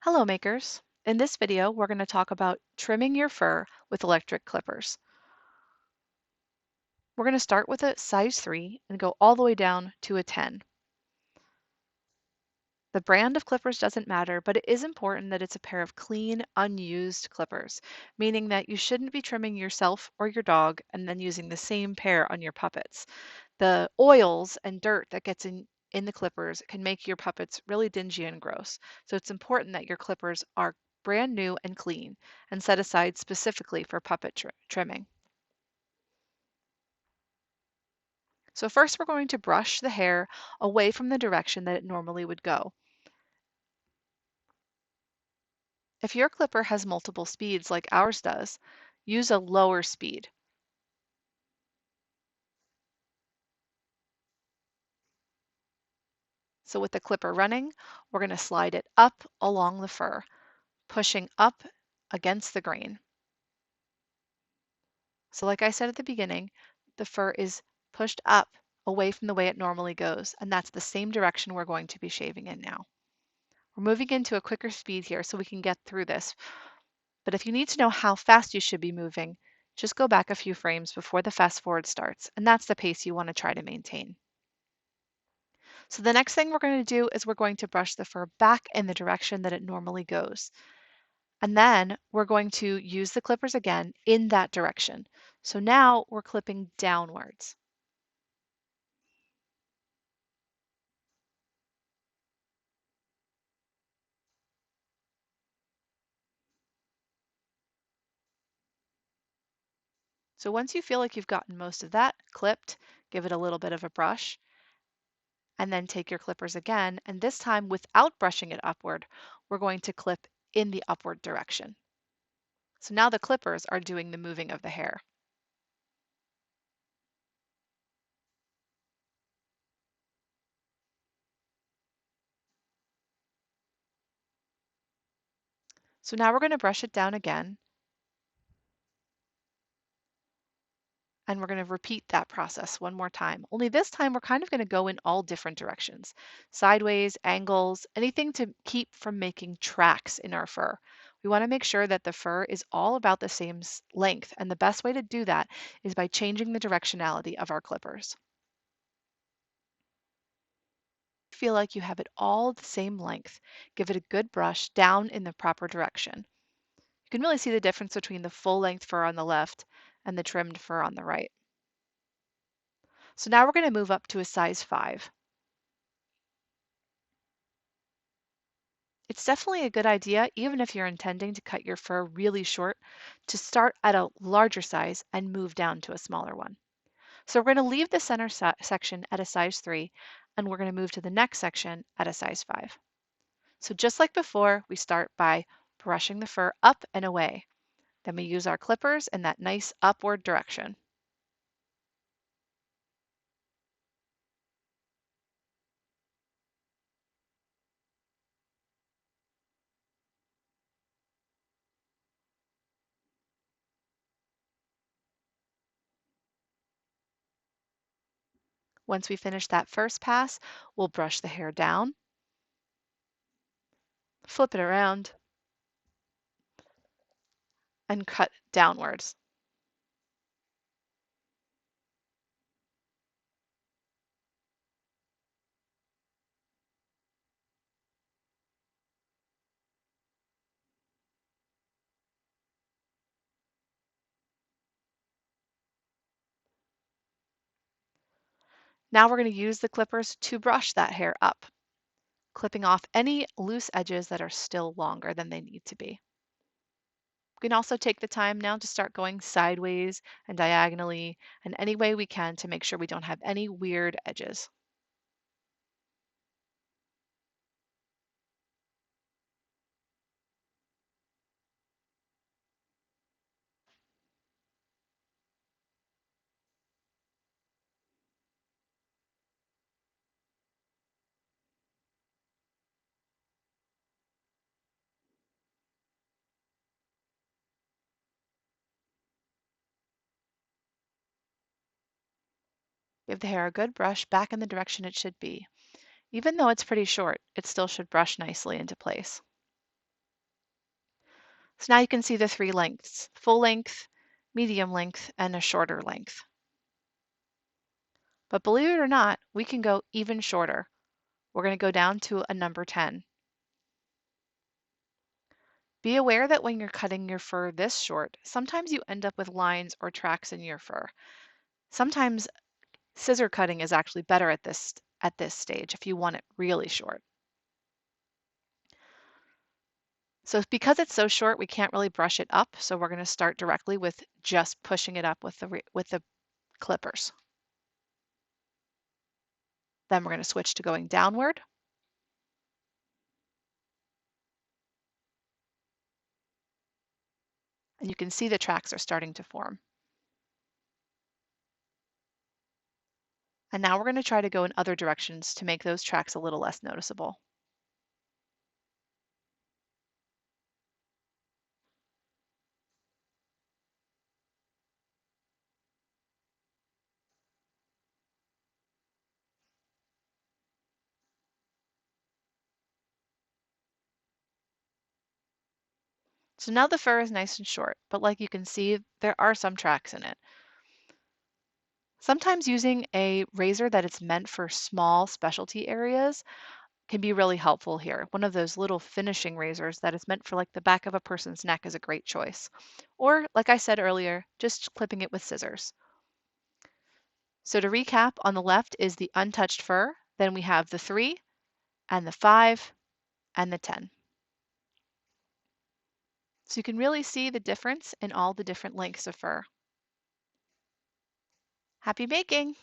Hello makers! In this video, we're going to talk about trimming your fur with electric clippers. We're going to start with a size 3 and go all the way down to a 10. The brand of clippers doesn't matter, but it is important that it's a pair of clean, unused clippers, meaning that you shouldn't be trimming yourself or your dog and then using the same pair on your puppets. The oils and dirt that gets in the clippers can make your puppets really dingy and gross. So it's important that your clippers are brand new and clean and set aside specifically for puppet trimming. So first we're going to brush the hair away from the direction that it normally would go. If your clipper has multiple speeds like ours does, use a lower speed. So with the clipper running, we're going to slide it up along the fur, pushing up against the grain. So like I said at the beginning, the fur is pushed up away from the way it normally goes, and that's the same direction we're going to be shaving in now. We're moving into a quicker speed here so we can get through this. But if you need to know how fast you should be moving, just go back a few frames before the fast forward starts, and that's the pace you want to try to maintain. So the next thing we're going to do is we're going to brush the fur back in the direction that it normally goes. And then we're going to use the clippers again in that direction. So now we're clipping downwards. So once you feel like you've gotten most of that clipped, give it a little bit of a brush, and then take your clippers again, and this time without brushing it upward, we're going to clip in the upward direction. So now the clippers are doing the moving of the hair. So now we're going to brush it down again, and we're going to repeat that process one more time. Only this time we're kind of going to go in all different directions. Sideways, angles, anything to keep from making tracks in our fur. We want to make sure that the fur is all about the same length, and the best way to do that is by changing the directionality of our clippers. Feel like you have it all the same length, give it a good brush down in the proper direction. You can really see the difference between the full length fur on the left and the trimmed fur on the right. So now we're going to move up to a size 5. It's definitely a good idea, even if you're intending to cut your fur really short, to start at a larger size and move down to a smaller one. So we're going to leave the center section at a size 3, and we're going to move to the next section at a size 5. So just like before, we start by brushing the fur up and away. Then we use our clippers in that nice upward direction. Once we finish that first pass, we'll brush the hair down, flip it around, and cut downwards. Now we're going to use the clippers to brush that hair up, clipping off any loose edges that are still longer than they need to be. We can also take the time now to start going sideways and diagonally and any way we can to make sure we don't have any weird edges. Give the hair a good brush back in the direction it should be. Even though it's pretty short, it still should brush nicely into place. So now you can see the 3 lengths: full length, medium length, and a shorter length. But believe it or not, we can go even shorter. We're going to go down to a number 10. Be aware that when you're cutting your fur this short, sometimes you end up with lines or tracks in your fur. Sometimes scissor cutting is actually better at this stage if you want it really short. So because it's so short, we can't really brush it up, so we're going to start directly with just pushing it up with the clippers. Then we're going to switch to going downward. And you can see the tracks are starting to form. And now we're going to try to go in other directions to make those tracks a little less noticeable. So now the fur is nice and short, but like you can see, there are some tracks in it. Sometimes using a razor that is meant for small specialty areas can be really helpful here. One of those little finishing razors that is meant for like the back of a person's neck is a great choice. Or, like I said earlier, just clipping it with scissors. So to recap, on the left is the untouched fur, then we have the 3 and the 5 and the 10. So you can really see the difference in all the different lengths of fur. Happy making!